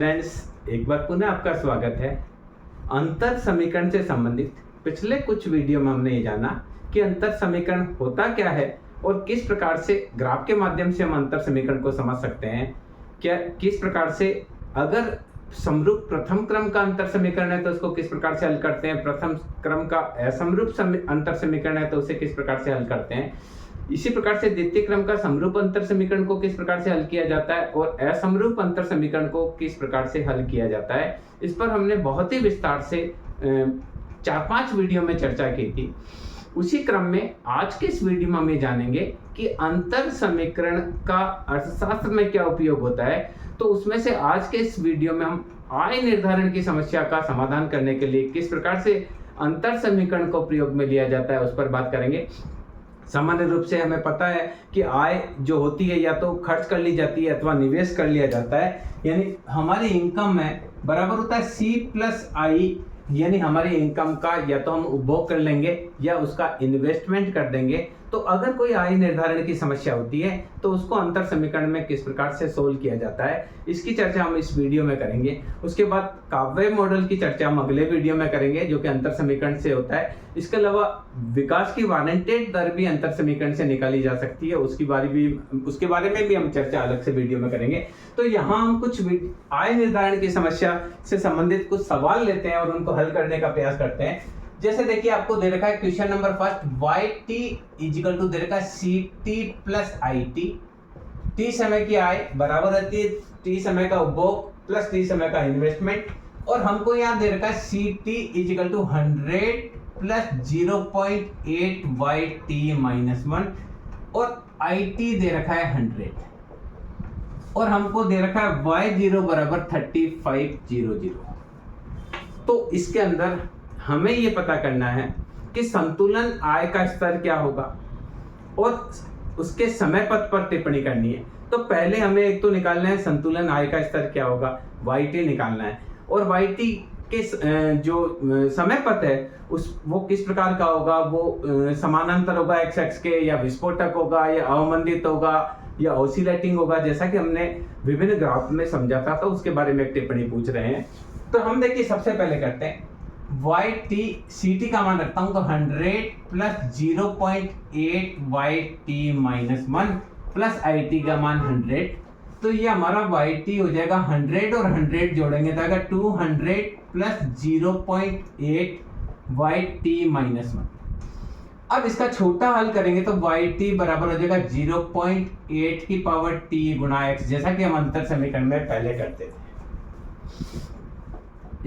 Friends, एक बार पुनः आपका स्वागत है। अंतर समीकरण से संबंधित पिछले कुछ वीडियो में हमने ये जाना कि अंतर समीकरण होता क्या है और किस प्रकार से ग्राफ के माध्यम से हम अंतर समीकरण को समझ सकते हैं। क्या किस प्रकार से अगर समरूप प्रथम क्रम का अंतर समीकरण है तो उसको किस प्रकार से हल करते हैं, प्रथम क्रम का असमरूप अंतर समीकरण है तो उसे किस प्रकार से हल करते हैं। इसी प्रकार से द्वितीय क्रम का समरूप अंतर समीकरण को किस प्रकार से हल किया जाता है और असमरूप अंतर समीकरण को किस प्रकार से हल किया जाता है, इस पर हमने बहुत ही विस्तार से 4-5 वीडियो में चर्चा की थी। उसी क्रम में आज के इस वीडियो में हम ये जानेंगे कि अंतर समीकरण का अर्थशास्त्र में क्या उपयोग होता है। तो उसमें से आज के इस वीडियो में हम आय निर्धारण की समस्या का समाधान करने के लिए किस प्रकार से अंतर समीकरण को प्रयोग में लिया जाता है उस पर बात करेंगे। सामान्य रूप से हमें पता है कि आय जो होती है या तो खर्च कर ली जाती है अथवा निवेश कर लिया जाता है, यानी हमारी इनकम में बराबर होता है C प्लस आई, यानी हमारी इनकम का या तो हम उपभोग कर लेंगे या उसका इन्वेस्टमेंट कर देंगे। तो अगर कोई आय निर्धारण की समस्या होती है तो उसको अंतर समीकरण में किस प्रकार से सोल्व किया जाता है, इसकी चर्चा हम इस वीडियो में करेंगे। उसके बाद काव्य मॉडल की चर्चा हम अगले वीडियो में करेंगे जो कि अंतर समीकरण से होता है। इसके अलावा विकास की वारंटेड दर भी अंतर समीकरण से निकाली जा सकती है, उसके बारे में भी हम चर्चा अलग से वीडियो में करेंगे। तो यहाँ हम कुछ आय निर्धारण की समस्या से संबंधित कुछ सवाल लेते हैं और उनको हल करने का प्रयास करते हैं। जैसे देखिए, आपको दे रखा है क्वेश्चन नंबर फर्स्ट, yt इजिकल टू दे रखा है ct प्लस it। t समय की आय बराबर रहती है t समय का उपभोग प्लस t समय का इन्वेस्टमेंट, और हमको यहाँ दे रखा है ct is equal to 100 plus 0.8 yt minus 1, और it दे रखा है 100, और हमको दे रखा है y0 बराबर 3500। तो इसके अंदर हमें ये पता करना है कि संतुलन आय का स्तर क्या होगा और उसके समय पथ पर टिप्पणी करनी है। तो पहले हमें एक तो निकालना है संतुलन आय का स्तर क्या होगा, yt निकालना है, और yt के जो समय पथ है वो किस प्रकार का होगा, वो समानांतर होगा x के, या विस्फोटक होगा, या अवमंदित होगा, या ऑसिलेटिंग होगा, जैसा कि हमने विभिन्न ग्राफ में समझा था। तो उसके बारे में एक टिप्पणी पूछ रहे हैं। तो हम देखिए सबसे पहले करते हैं ct का मान रखता हूं तो 100 plus 0.8 yt minus 1 plus it का मान 100। तो ये हमारा yt हो जाएगा 100 और 100 जोड़ेंगे तो आएगा 200 प्लस 0.8 yt माइनस 1। अब इसका छोटा हल करेंगे तो yt बराबर हो जाएगा 0.8 की पावर t गुणा x, जैसा कि हम अंतर समीकरण में पहले करते थे।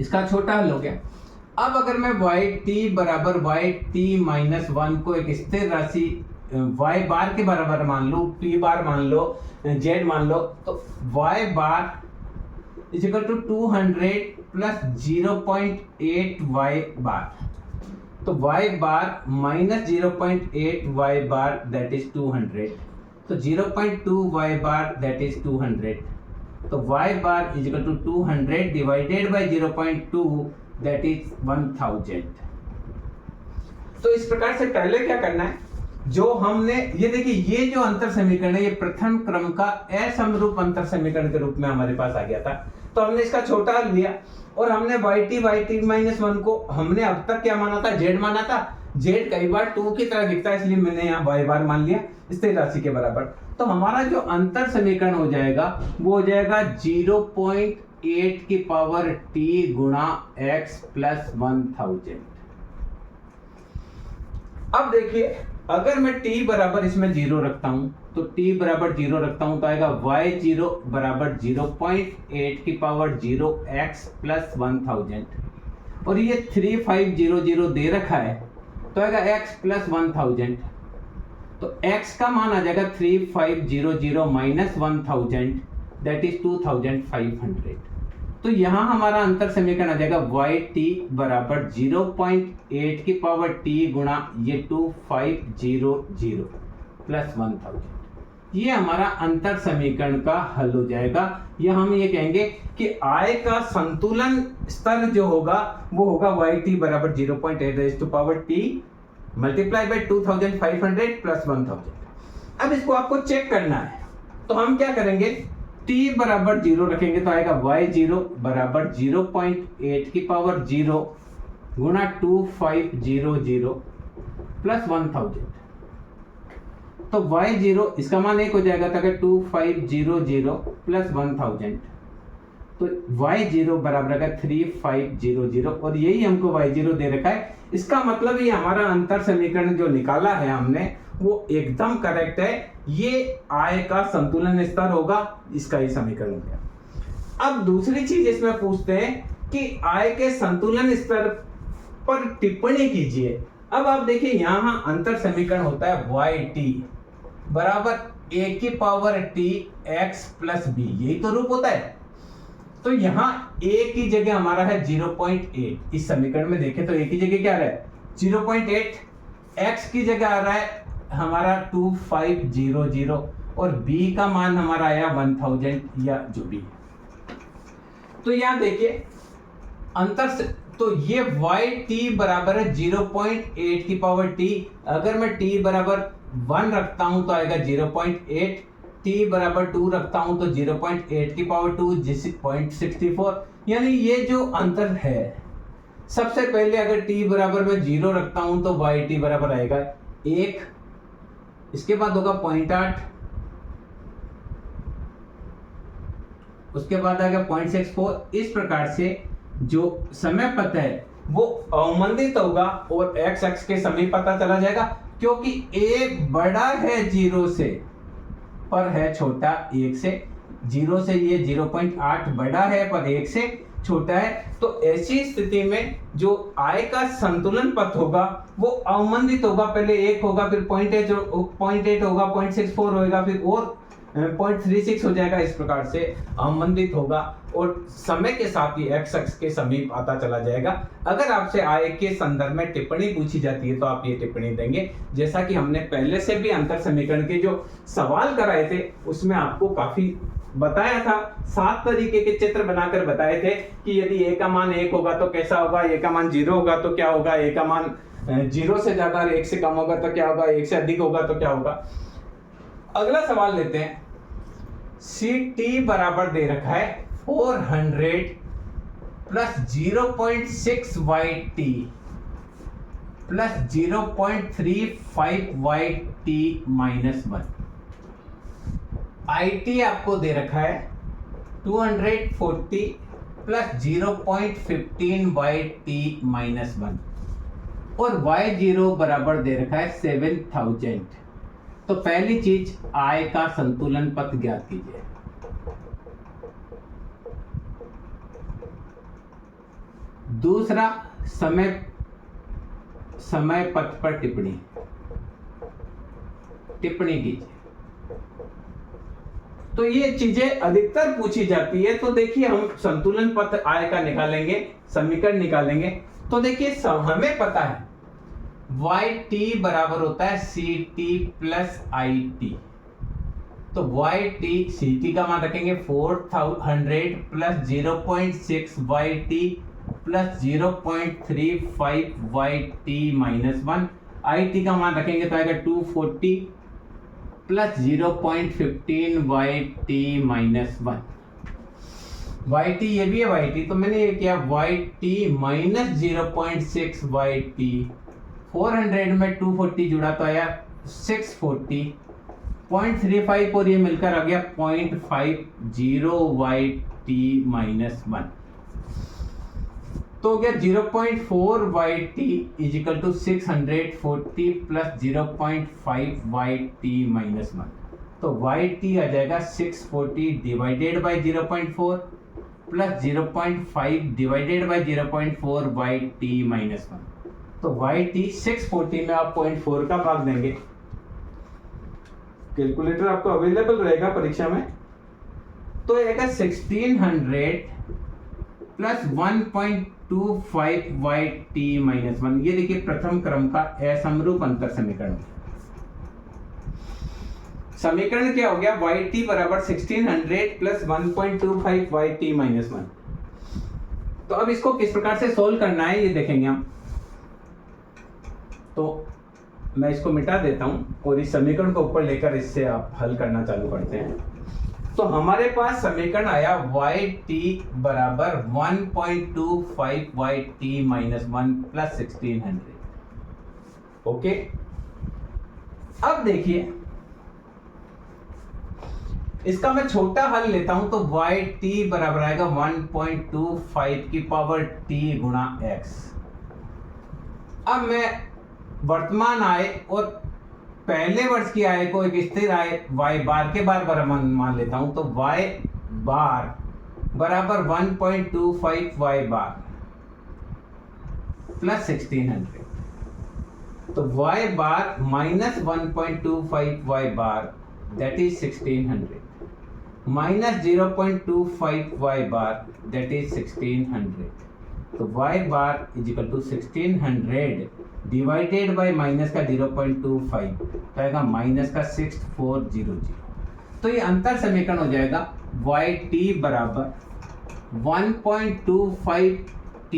इसका छोटा हल हो गया। अब अगर मैं yt बराबर yt माइनस 1 को एक स्थिर राशि y बार के बराबर मान लो, t बार मान लो, z मान लो, तो y bar is equal to 200 plus 0.8 y bar. तो y bar minus 0.8 y bar that is 200, तो 0.2 y बार दैट इज 200। तो y bar is equal to 200 divided by 0.2 that is 1000। तो इस प्रकार से पहले क्या करना है, जो हमने ये देखिए, ये जो अंतर समीकरण है ये प्रथम क्रम का असमरूप अंतर समीकरण के रूप में हमारे पास आ गया था। तो हमने इसका छोटा हल लिया और हमने yt माइनस 1 को हमने अब तक क्या माना था, z माना था। z कई बार 2 की तरह दिखता है, इसलिए मैंने यहाँ y बार मान लिया स्थिर राशि के बराबर। तो हमारा जो अंतर समीकरण हो जाएगा वो हो जाएगा 0.8 की पावर t गुणा x प्लस 1000। अब देखिए, अगर मैं t बराबर इसमें 0 रखता हूं तो t बराबर 0 रखता हूं तो आएगा y0 बराबर 0.8 की पावर 0x प्लस 1000, और ये 3500 दे रखा है तो आएगा x प्लस 1000। तो x का मान आ जाएगा 3500 माइनस 1000 दैट इज 2500। तो यहाँ हमारा अंतर समीकरण आ जाएगा yt बराबर 0.8 की पावर t गुणा ये 2500 प्लस 1000। ये हमारा अंतर समीकरण का हल हो जाएगा। या हम ये कहेंगे कि आय का संतुलन स्तर जो होगा वो होगा yt बराबर 0.8 raise to power t multiply by 2500 plus 1000। अब इसको आपको चेक करना है, तो हम क्या करेंगे, t बराबर 0 रखेंगे तो आएगा y0 बराबर 0.8 की पावर 0 गुणा 2500 प्लस 1000। तो y0 इसका मान 1 हो जाएगा तो 2500 प्लस 1000, तो y0 बराबर है 3500 और यही हमको y0 दे रखा है। इसका मतलब ये हमारा अंतर समीकरण जो निकाला है हमने वो एकदम करेक्ट है। ये आय का संतुलन स्तर होगा, इसका ही समीकरण हो गया। अब दूसरी चीज इसमें पूछते हैं कि आय के संतुलन स्तर पर टिप्पणी कीजिए। अब आप देखिए यहाँ अंतर समीकरण होता है yt बराबर a की power t x plus b, यही तो रूप होता है। तो यहाँ a की जगह हमारा है 0.8, इस समीकरण में देखें तो a की जगह क्या आ रहा है 0.8, x की जगह आ रहा है हमारा 2500 और b का मान हमारा आया 1000 या जो भी। तो यहाँ देखिए अंतर से, तो ये yt बराबर है 0.8 की पावर t। अगर मैं t बराबर 1 रखता हूं तो आएगा 0.8, t बराबर 2 रखता हूं तो 0.8 की पावर 2 जिस 0.64। यानी ये जो अंतर है, सबसे पहले अगर t बराबर मैं 0 रखता हूं तो yt बराबर आएगा 1, इसके बाद होगा 0.8, उसके बाद आएगा 0.64। इस प्रकार से जो समय पथ है वो अवमंदित होगा और x अक्ष के समीप पता चला जाएगा, क्योंकि a बड़ा है 0 से पर है छोटा 1 से। 0 से ये 0.8 बड़ा है पर 1 से छोटा है। तो ऐसी स्थिति में जो आय का संतुलन पथ होगा वो अवमंदित होगा, पहले 1 होगा फिर 0.8 होगा, 0.64 होगा, फिर और 0.36 हो जाएगा। इस प्रकार से अवमंदित होगा और समय के साथ ही x अक्ष के समीप आता चला जाएगा। अगर आपसे आय के संदर्भ में टिप्पणी पूछी जाती है तो आप ये टिप्पणी देंगे। जैसा कि हमने पहले से भी अंतर समीकरण के जो सवाल कराए थे उसमें आपको काफी बताया था, 7 तरीके के चित्र बनाकर बताए थे कि यदि a का मान 1 होगा तो कैसा होगा, a का मान 0 होगा तो क्या होगा, a का मान 0 से ज्यादा और 1 से कम होगा तो क्या होगा, 1 से अधिक होगा तो क्या होगा। अगला सवाल लेते हैं। ct बराबर दे रखा है 400 plus 0.6 yt plus 0.35 yt minus 1। it आपको दे रखा है 240 प्लस 0.15 yt माइनस 1 और y0 बराबर दे रखा है 7000। तो पहली चीज आय का संतुलन पथ ज्ञात कीजिए। दूसरा समय पथ पर टिप्पणी कीजिए। तो ये चीजें अधिकतर पूछी जाती है। तो देखिए हम संतुलन पथ आय का निकालेंगे, समीकरण निकालेंगे। तो देखिए हमें पता है yt बराबर होता है ct प्लस it। तो yt ct का मान रखेंगे 400 plus 0.6 yt plus 0.35 yt minus 1। it का मान रखेंगे तो आएगा 240 प्लस 0.15 yt माइनस 1। yt ये भी है yt, तो मैंने ये किया yt माइनस 0.6 yt। 400 में 240 जुड़ा तो आया 640, 0.35 और ये मिलकर आ गया 0.50 yt माइनस 1। तो हो गया 0.4 yt is equal to 640 plus 0.5 yt minus 1। तो yt आ जाएगा 640 divided by 0.4 plus 0.5 divided by 0.4 yt minus 1। तो yt 640 में आप 0.4 का भाग देंगे। कैलकुलेटर आपको अवेलेबल रहेगा परीक्षा में। तो आएगा 1600 प्लस 1.25 yt माइनस 1। ये देखिए प्रथम क्रम का असमरूप अंतर समीकरण। समीकरण क्या हो गया, yt बराबर 1600 प्लस 1.25 yt माइनस 1। तो अब इसको किस प्रकार से सोल्व करना है ये देखेंगे हम। तो मैं इसको मिटा देता हूं और इस समीकरण को ऊपर लेकर इससे आप हल करना चालू करते हैं। तो हमारे पास समीकरण आया yt बराबर 1.25 yt माइनस 1 प्लस 1600। ओके, अब देखिए इसका मैं छोटा हल लेता हूं तो yt बराबर आएगा 1.25 की पावर t गुणा x। अब मैं वर्तमान आय और पहले वर्ष की आय को एक स्थिर आय y बार के बार मान लेता हूं तो y बार बराबर 1.25 y बार प्लस 1600, तो y bar minus 1.25 y bar that is 1600 minus 0.25 y bar that is 1600, तो y bar is equal to 1600 divided by minus का 0.25 आएगा माइनस का 6400। तो ये अंतर समीकरण हो जाएगा yt बराबर 1.25 t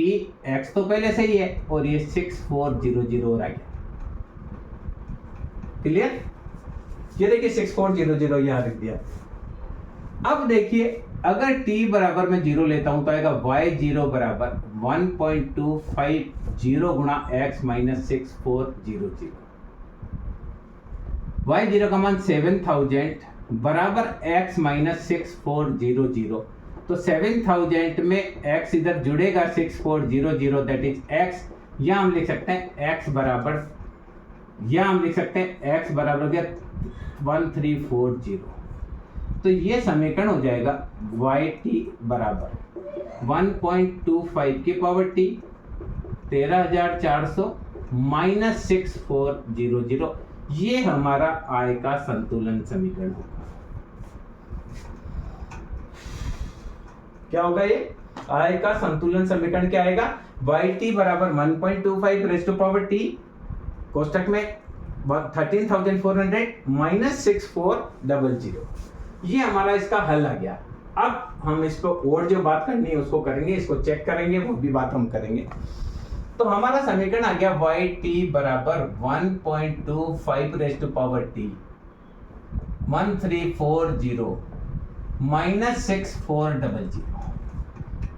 x तो पहले से ही है और ये 6400 आ गया। क्लियर? ये देखिए 6400 यहाँ रख दिया। अब देखिए अगर t बराबर में 0 लेता हूं तो आएगा y0 बराबर 1.25 गुणा x माइनस 6400। y0 का मान 7000 बराबर x माइनस 6400, तो 7000 में x इधर जुड़ेगा 6400 दैट इज x। या हम लिख सकते हैं x बराबर, या हम लिख सकते हैं x बराबर हो गया 1340। तो ये समीकरण हो जाएगा yt बराबर 1.25 की पावर t 13400 माइनस 6400। ये हमारा आय का संतुलन समीकरण होगा। क्या होगा ये? आय का संतुलन समीकरण क्या आएगा? yt बराबर 1.25 रेज़ टू पावर t कोष्टक में 13400 माइनस 6400। ये हमारा इसका हल आ गया। अब हम इसको और जो बात करनी है उसको करेंगे, इसको चेक करेंगे, वो भी बात हम करेंगे। तो हमारा समीकरण आ गया yt बराबर 1.25 raise to power t 1340 minus 6400।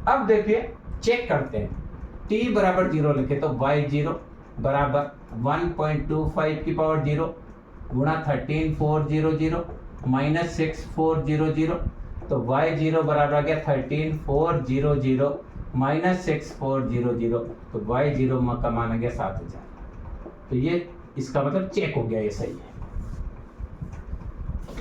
अब देखिए चेक करते हैं, t बराबर 0 लिखे तो y0 बराबर 1.25 की पावर 0 गुणा 13400 माइनस 6400, तो y0 बराबर आ गया 13400 माइनस 6400, तो y0 का मान आ गया 7000। तो ये इसका मतलब चेक हो गया, ये सही है।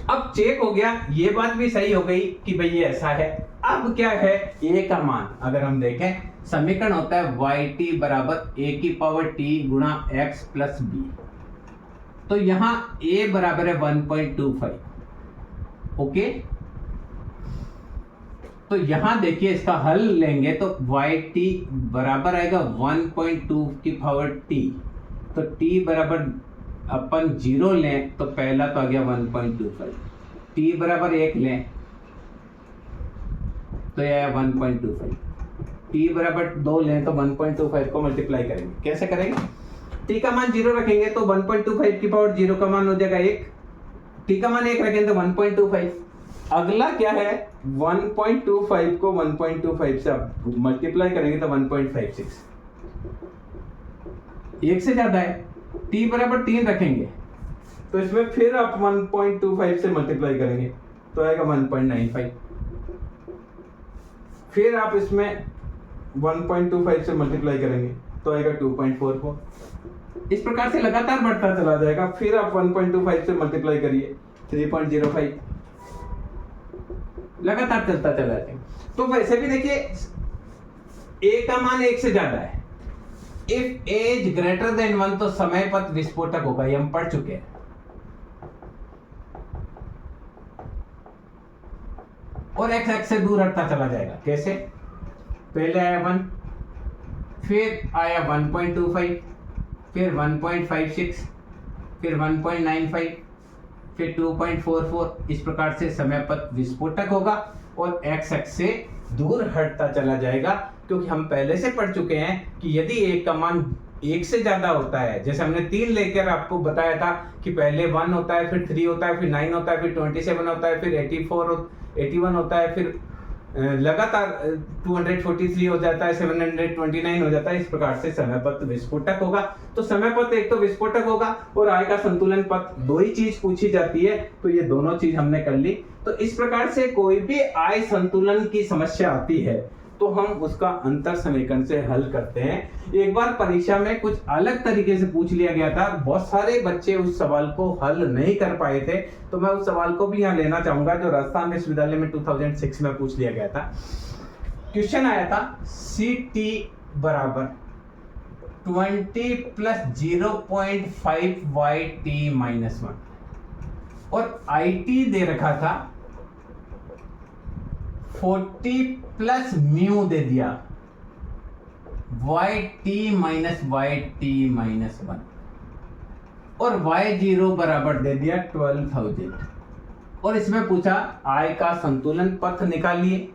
अब चेक हो गया, ये बात भी सही हो गई कि भाई ये ऐसा है। अब क्या है a का मान? अगर हम देखें समीकरण होता है yt बराबर a की पावर t गुणा x प्लस b, तो यहां a बराबर है 1.25। ओके, तो यहां देखिए इसका हल लेंगे तो yt बराबर आएगा 1.2 की पावर t, तो t बराबर अपन 0 लें तो पहला तो आ गया 1.25, t बराबर 1 लें तो यह आया 1.25, t बराबर 2 लें तो 1.25 को मल्टीप्लाई करेंगे। कैसे करेंगे? t का मान 0 रखेंगे तो 1.25 की पावर 0 का मान हो जाएगा 1, t का मान 1 रखेंगे तो 1.25। अगला क्या है? 1.25 को 1.25 से आप मल्टीप्लाई करेंगे तो 1.56, 1 से ज्यादा है। t बराबर 3 रखेंगे तो इसमें फिर आप 1.25 से मल्टीप्लाई करेंगे तो आएगा 1.95, फिर आप इसमें 1.25 से मल्टीप्लाई करेंगे तो आएगा 2.44। इस प्रकार से लगातार बढ़ता चला जाएगा। फिर आप 1.25 से मल्टीप्लाई करिए 3.05, लगातार चलता चला जाएगा। तो वैसे भी देखिए a का मान 1 से ज्यादा है, if a is greater than 1 तो समय पथ विस्फोटक होगा, ये हम पढ़ चुके हैं। और x x से दूर हटता चला जाएगा। कैसे? पहले आया 1, फिर आया 1.25, फिर 1.56, फिर 1.95, फिर 2.44। इस प्रकार से समय पथ विस्फोटक होगा और x x से दूर हटता चला जाएगा, क्योंकि हम पहले से पढ़ चुके हैं कि यदि a का मान 1 से ज्यादा होता है, जैसे हमने 3 लेकर आपको बताया था कि पहले 1 होता है, फिर 3 होता है, फिर 9 होता है, फिर 27 होता है, फिर 81 होता है, फिर लगातार 243 हो जाता है, 729 हो जाता है। इस प्रकार से समय पथ विस्फोटक होगा। तो समय पथ एक तो विस्फोटक होगा और आय का संतुलन पथ, दो ही चीज पूछी जाती है, तो ये दोनों चीज हमने कर ली। तो इस प्रकार से कोई भी आय संतुलन की समस्या आती है तो हम उसका अंतर समीकरण से हल करते हैं। एक बार परीक्षा में कुछ अलग तरीके से पूछ लिया गया था, बहुत सारे बच्चे उस सवाल को हल नहीं कर पाए थे, तो मैं उस सवाल को भी यहाँ लेना चाहूंगा जो राजस्थान विश्वविद्यालय में 2006 में पूछ लिया गया था। क्वेश्चन आया था CT बराबर 20 प्लस 0.5 YT माइनस 1 और IT दे रखा था 40 प्लस म्यू दे दिया YT माइनस YT माइनस 1 और Y0 बराबर दे दिया 12,000 और इसमें पूछा आय का संतुलन पथ निकालिए,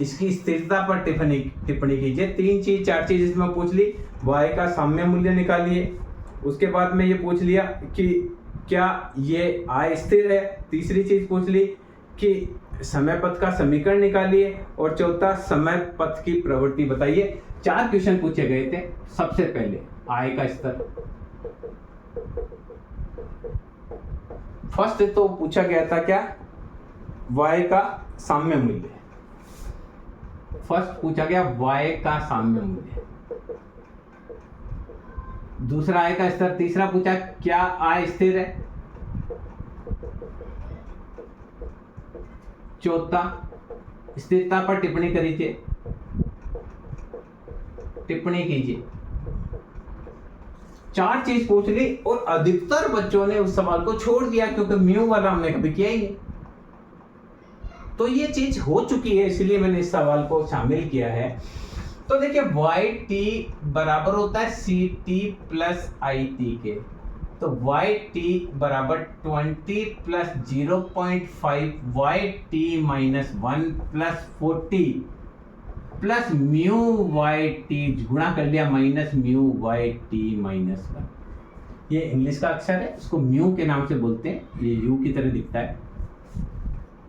इसकी स्थिरता पर टिप्पणी कीजिए। 3 चीज 4 चीज इसमें पूछ ली। Y का साम्य मूल्य निकालिए, उसके बाद में ये पूछ लिया कि क्या ये आय स्थिर है, तीसरी चीज पूछ ली कि समय पथ का समीकरण निकालिए और चौथा समय पथ की प्रवृत्ति बताइए। 4 क्वेश्चन पूछे गए थे। सबसे पहले आय का स्तर, फर्स्ट तो पूछा गया था क्या, Y का साम्य मूल्य। फर्स्ट पूछा गया Y का साम्य मूल्य। दूसरा आय का स्तर, तीसरा पूछा क्या आय स्थिर है, चौथा स्थिरता पर टिप्पणी कीजिए। 4 चीज पूछ ली और अधिकतर बच्चों ने उस सवाल को छोड़ दिया क्योंकि म्यू वाला हमने कभी किया ही नहीं। तो ये चीज हो चुकी है, इसलिए मैंने इस सवाल को शामिल किया है। तो देखिए YT बराबर होता है CT प्लस IT के, तो YT बराबर 20 plus 0.5 YT minus 1 plus 40 plus mu YT गुणा कर लिया माइनस म्यू YT माइनस 1। ये इंग्लिश का अक्षर है, इसको म्यू के नाम से बोलते हैं, ये यू की तरह दिखता है।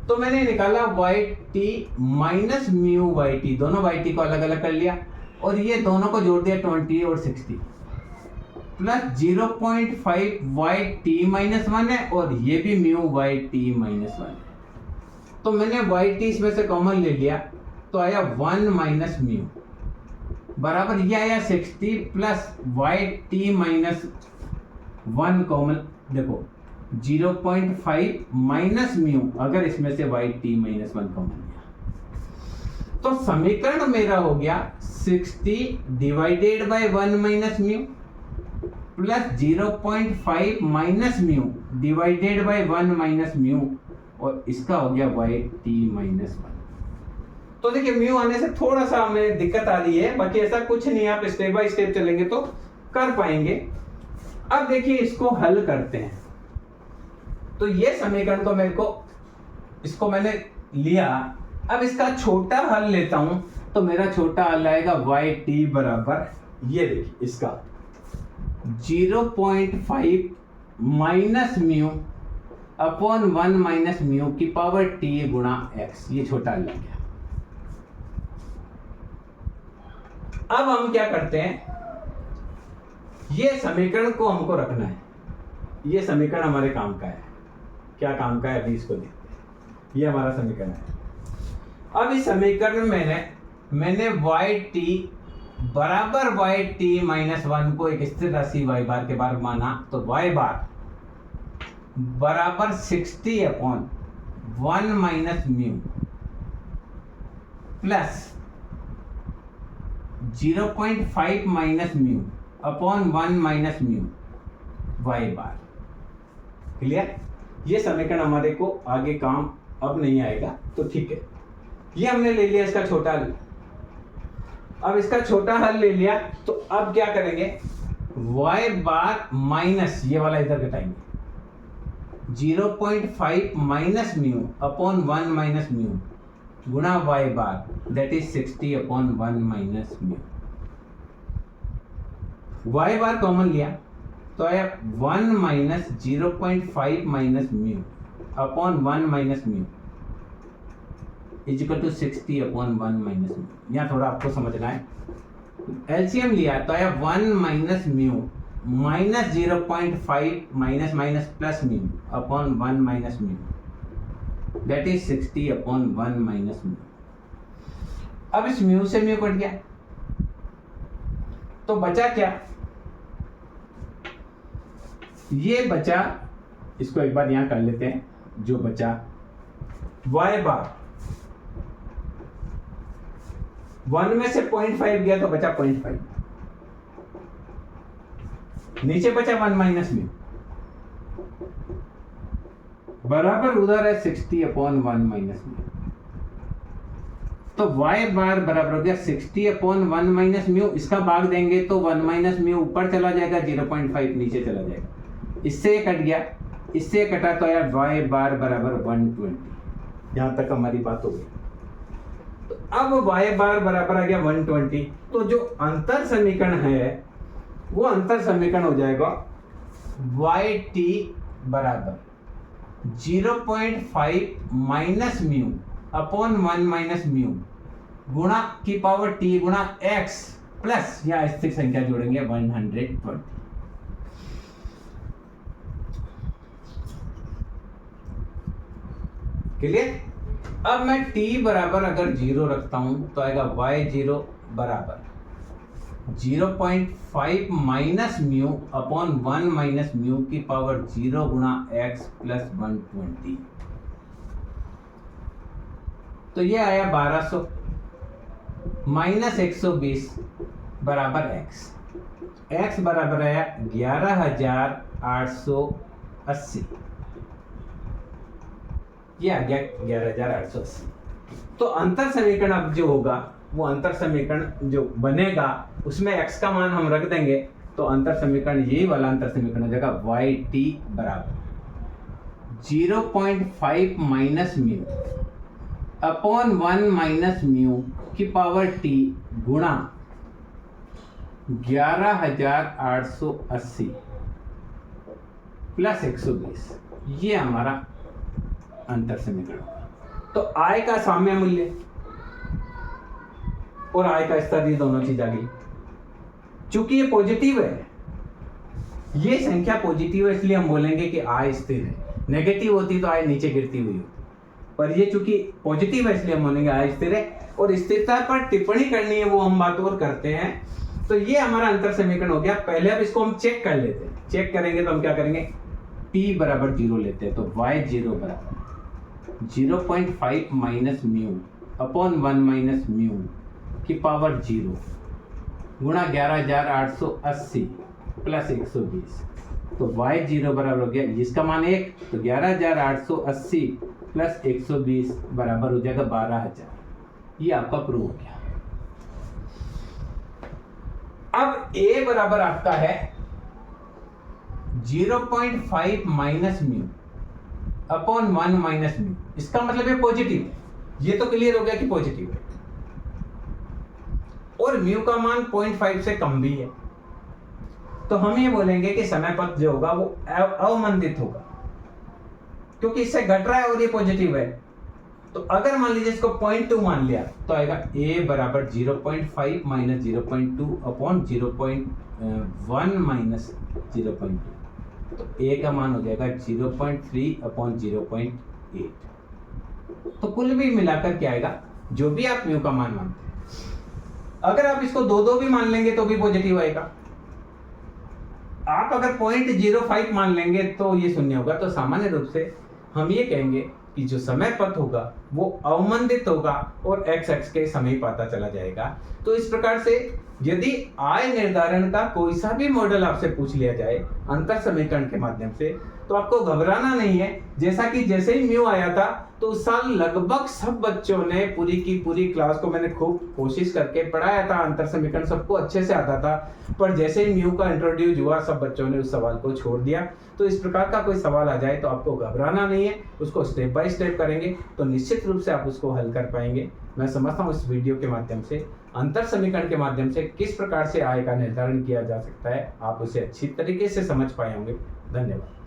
तो मैंने निकाला YT माइनस म्यू YT, दोनों YT को अलग अलग कर लिया और ये दोनों को जोड़ दिया 20 और 60 प्लस 0.5 YT माइनस 1 है और ये भी म्यू YT माइनस 1 है। तो मैंने YT इसमें से कॉमन ले लिया तो आया 1 माइनस म्यू बराबर ये आया 60 प्लस YT माइनस 1 कॉमन, देखो 0.5 माइनस म्यू, अगर इसमें से YT माइनस 1 कॉमन लिया तो समीकरण मेरा हो गया 60 divided by 1 minus mu plus 0.5 minus mu divided by 1 minus mu और इसका हो गया YT माइनस 1। तो देखिए म्यू आने से थोड़ा सा हमें दिक्कत आ रही है, बाकी ऐसा कुछ नहीं, आप स्टेप बाय स्टेप चलेंगे तो कर पाएंगे। अब देखिए इसको हल करते हैं। तो ये समीकरण तो मेरे को, इसको मैंने लिया, अब इसका छोटा हल लेता हूं तो मेरा छोटा हल आएगा YT बराबर, ये देखिए इसका 0.5 minus mu upon 1 minus mu की पावर T गुणा x, ये छोटा हल आ गया। अब हम क्या करते हैं, ये समीकरण को हमको रखना है, ये समीकरण हमारे काम का है। क्या काम का है अभी इसको देखते हैं। ये हमारा समीकरण है। अब इस समीकरण में मैंने YT बराबर YT माइनस 1 को एक स्थिर राशि y बार के बार माना, तो y बार बराबर 60 upon 1 minus mu plus 0.5 minus mu upon 1 minus mu y बार। क्लियर? ये समीकरण हमारे को आगे काम अब नहीं आएगा, तो ठीक है। ये हमने ले लिया इसका छोटा हल। अब इसका छोटा हल ले लिया तो अब क्या करेंगे, y बार माइनस ये वाला इधर घटाएंगे 0.5 minus mu upon 1 minus mu गुणा y bar that is 60 upon 1 minus mu. y bar common लिया तो आया 1 minus 0.5 minus mu upon 1 minus mu is equal to 60/1 minus mu. यहाँ थोड़ा आपको समझना है, एलसीएम लिया तो आया 1 minus mu minus 0.5 minus minus plus mu upon 1 minus mu, that is 60/1 minus mu. अब इस म्यू से म्यू कट गया तो बचा क्या, ये बचा, इसको एक बार यहां कर लेते हैं, जो बचा y बार 1 में से 0.5 गया तो बचा 0.5, नीचे बचा 1 माइनस म्यू बराबर उधर है 60/1 माइनस म्यू। तो y बार बराबर हो गया 60/1 माइनस म्यू, इसका भाग देंगे तो 1 माइनस म्यू ऊपर चला जाएगा, 0.5 नीचे चला जाएगा, इससे कट गया, इससे कटा तो यार y बार बराबर 120। यहां तक हमारी बात हो गई। तो अब y बार बराबर आ गया 120, तो जो अंतर समीकरण है वो अंतर समीकरण हो जाएगा yt बराबर 0.5 minus mu upon 1 minus mu गुणा की पावर t गुणा x प्लस या स्थिर संख्या जोड़ेंगे 120। क्लियर? अब मैं t बराबर अगर 0 रखता हूं तो आएगा y0 बराबर 0.5 minus mu upon 1 minus mu की पावर 0 गुणा x प्लस 120। तो ये आया 1200 माइनस 120 बराबर x, x बराबर आया 11,880, ये आ गया 11,880। तो अंतर समीकरण अब जो होगा वो अंतर समीकरण जो बनेगा उसमें x का मान हम रख देंगे, तो अंतर समीकरण यही वाला अंतर समीकरण हो जाएगा yt बराबर 0.5 minus mu upon 1 minus mu की पावर t गुणा 11,880 प्लस 120, ये हमारा अंतर समीकरण। तो आय का साम्य मूल्य और आय का स्तर, ये दोनों चीज आ गई। चूंकि ये पॉजिटिव है, ये संख्या पॉजिटिव है, इसलिए हम बोलेंगे कि आय स्थिर है। नेगेटिव होती तो आय नीचे गिरती हुई हो, पर ये चूंकि पॉजिटिव है इसलिए हम बोलेंगे आय स्थिर है। और स्थिरता पर टिप्पणी करनी है वो हम बात और करते हैं। तो ये हमारा अंतर समीकरण हो गया। पहले अब इसको हम चेक कर लेते हैं। चेक करेंगे तो हम क्या करेंगे, t बराबर 0 लेते हैं, तो y0 बराबर 0.5 minus mu upon 1 minus mu की पावर 0 गुणा 11,880 प्लस 120। तो y0 बराबर हो गया, इसका मान 1, तो 11,880 प्लस 120 बराबर हो जाएगा 12,000। ये आपका प्रूव हो गया। अब a बराबर आपका है 0.5 minus mu upon 1 minus mu, इसका मतलब है पॉजिटिव। ये तो क्लियर हो गया कि पॉजिटिव है, और म्यू का मान 0.5 से कम भी है। तो हम ये बोलेंगे कि समय पथ जो होगा वो अवमंदित होगा, क्योंकि इससे घट रहा है और ये पॉजिटिव है। तो अगर मान लीजिए इसको 0.2 मान लिया तो आएगा a बराबर 0.5 माइनस 0.2 अपॉन 0.1 माइनस 0.2। तो a का मान हो जाएगा 0.3 अपॉन 0.8। तो कुल भी मिलाकर क्या आएगा, जो भी आप म्यू का मान मानते हैं, अगर आप इसको 2 भी मान लेंगे तो भी पॉजिटिव आएगा। आप अगर 0.05 मान लेंगे तो ये शून्य होगा। तो सामान्य रूप से हम ये कहेंगे कि जो समय पथ होगा वो अवमंदित होगा और x अक्ष के समीप आता चला जाएगा। तो इस प्रकार से यदि आय निर्धारण का कोई सा भी मॉडल आपसे पूछ लिया जाए अंतर समीकरण के माध्यम से, तो आपको घबराना नहीं है। जैसा कि जैसे ही म्यू आया था तो उस साल लगभग सब बच्चों ने पूरी की पूरी क्लास को मैंने खूब कोशिश करके पढ़ाया था, अंतर समीकरण सबको अच्छे से आता था। पर जैसे ही म्यू का इंट्रोड्यूस हुआ सब बच्चों ने उस सवाल को छोड़ दिया। तो इस प्रकार का कोई सवाल आ जाए तो आपको घबराना नहीं है, उसको स्टेप बाय स्टेप करेंगे तो निश्चित रूप से आप उसको हल कर पाएंगे। मैं समझता हूँ इस वीडियो के माध्यम से अंतर समीकरण के माध्यम से किस प्रकार से आय का निर्धारण किया जा सकता है आप उसे अच्छी तरीके से समझ पाए होंगे। धन्यवाद।